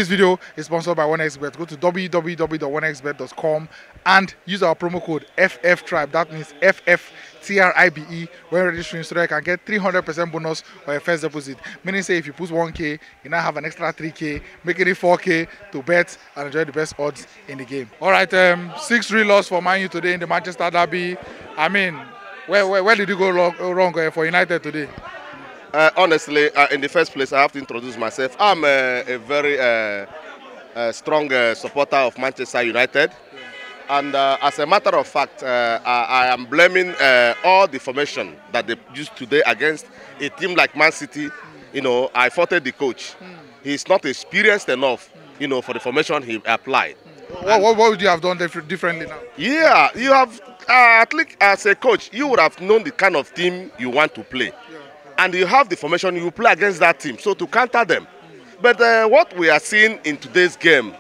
This video is sponsored by 1xbet. Go to www.1xbet.com and use our promo code FFTRIBE. That means FFTRIBE when registering, so that you can get 300% bonus on your first deposit. Meaning, say if you put 1K, you now have an extra 3K, making it 4K to bet and enjoy the best odds in the game. All right, 6-3 loss for Man U today in the Manchester derby. I mean, where did you go wrong for United today? Honestly, in the first place, I have to introduce myself. I'm a very strong supporter of Manchester United. And as a matter of fact, I am blaming all the formation that they used today against a team like Man City. You know, I faulted the coach. He's not experienced enough, you know, for the formation he applied. What would you have done differently now? Yeah, you have, at least as a coach, you would have known the kind of team you want to play. And you have the formation, you play against that team, so to counter them. But what we are seeing in today's game,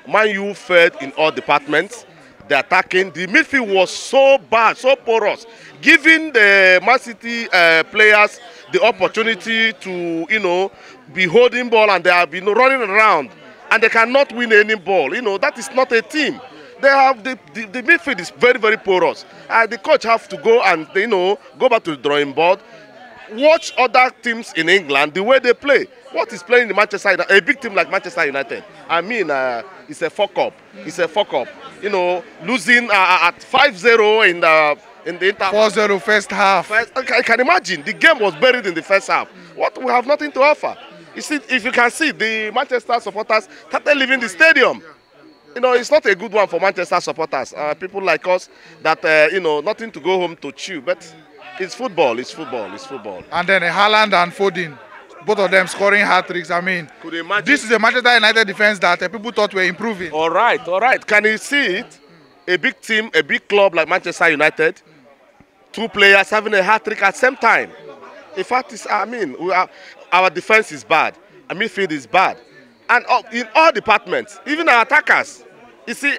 Man U failed in all departments. The attacking, the midfield was so bad, so porous, giving the Man City players the opportunity to, you know, be holding ball, and they have been running around, and they cannot win any ball. You know, that is not a team. They have the midfield is very, very porous. The coach have to go and, you know, go back to the drawing board, watch other teams in England the way they play. What is playing in Manchester United, a big team like Manchester United? I mean, it's a fuck up. It's a fuck up. You know, losing at 5-0 in the inter. 4-0 first half. I can imagine the game was buried in the first half. What, we have nothing to offer. You see, if you can see, the Manchester supporters started leaving the stadium. You know, it's not a good one for Manchester supporters. People like us that you know, nothing to go home to chew, but. It's football, it's football, it's football. And then Haaland and Foden, both of them scoring hat-tricks. I mean, this is a Manchester United defense that people thought were improving. All right, all right. Can you see it? A big team, a big club like Manchester United, two players having a hat-trick at the same time. In fact, I mean, our defense is bad, our midfield is bad. And in all departments, even our attackers, you see,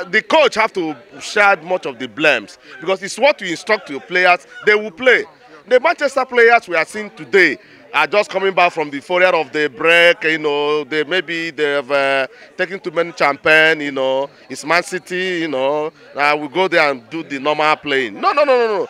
the coach have to share much of the blames, because it's what you instruct your players, they will play. The Manchester players we are seeing today are just coming back from the euphoria of the break. You know, they have taken too many champagne. You know, it's Man City. You know, we go there and do the normal playing. No.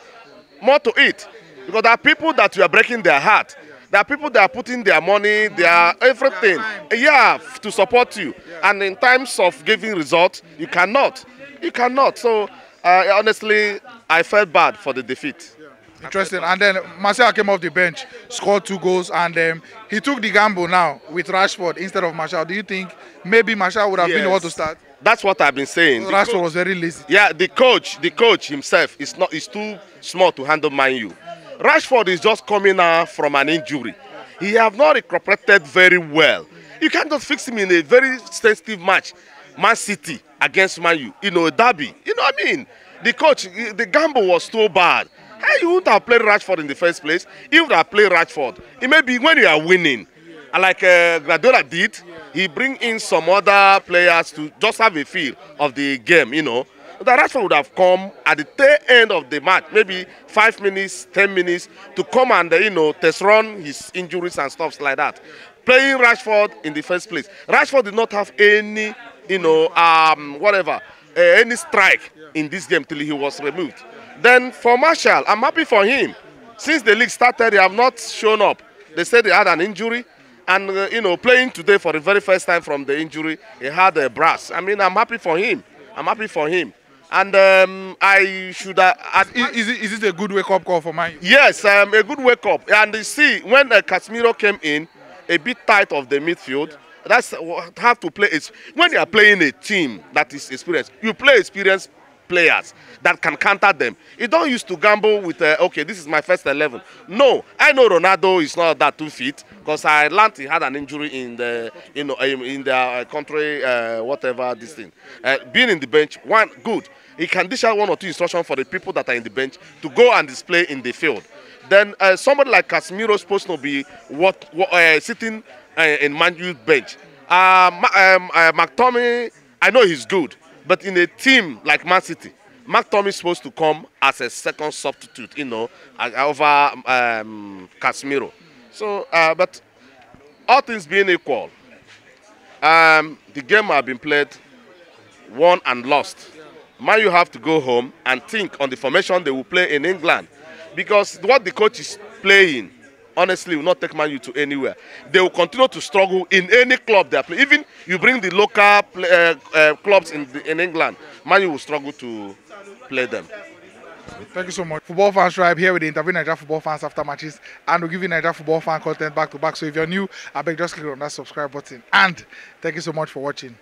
More to it, because there are people that you are breaking their heart. There are people that are putting their money, their everything, yeah, to support you. And in times of giving results, you cannot. You cannot. So, honestly, I felt bad for the defeat. Interesting. And then Martial came off the bench, scored 2 goals, and he took the gamble now with Rashford instead of Martial. Do you think maybe Martial would have been the one to start? That's what I've been saying. So Rashford was very lazy. Yeah, the coach himself is too small to handle Man U. Rashford is just coming out from an injury. He have not recuperated very well. You can't just fix him in a very sensitive match. Man City against Man U, you know, a derby. You know what I mean? The coach, the gamble was so bad. Hey, you wouldn't have played Rashford in the first place. If you would have played Rashford, it may be when you are winning. And like Guardiola did, he bring in some other players to just have a feel of the game, you know. The Rashford would have come at the tail end of the match, maybe 5 minutes, 10 minutes, to come and, you know, test run his injuries and stuff like that. Playing Rashford in the first place. Rashford did not have any, you know, any strike in this game till he was removed. Then for Martial, I'm happy for him. Since the league started, they have not shown up. They said he had an injury. And, you know, playing today for the very first time from the injury, he had a brace. I mean, I'm happy for him. I'm happy for him. And I should is it a good wake-up call for Man? Yes, a good wake-up. And you see, when Casemiro came in, a bit tight of the midfield, that's have to play. When you are playing a team that is experienced, you play experienced players that can counter them. You don't used to gamble with, okay, this is my first 11. No, I know Ronaldo is not that 2 feet, because I learned he had an injury in the, you know, in the country, whatever this thing. Being in the bench, good. He can dish out 1 or 2 instructions for the people that are in the bench to go and display in the field. Then somebody like Casemiro is supposed to be sitting in Man U's bench. McTominay, I know he's good, but in a team like Man City, McTominay is supposed to come as a second substitute, you know, over Casemiro. So, but all things being equal, The game have been played, won and lost. Man, you have to go home and think on the formation they will play in England, because what the coach is playing, honestly, will not take Man U to anywhere. They will continue to struggle in any club they are playing. Even you bring the local clubs in England, Man U will struggle to play them. Thank you so much. Football Fans Tribe here with the interview Nigeria football fans after matches, and we'll give you Nigeria football fan content back to back. So if you're new, I beg just click on that subscribe button. And thank you so much for watching.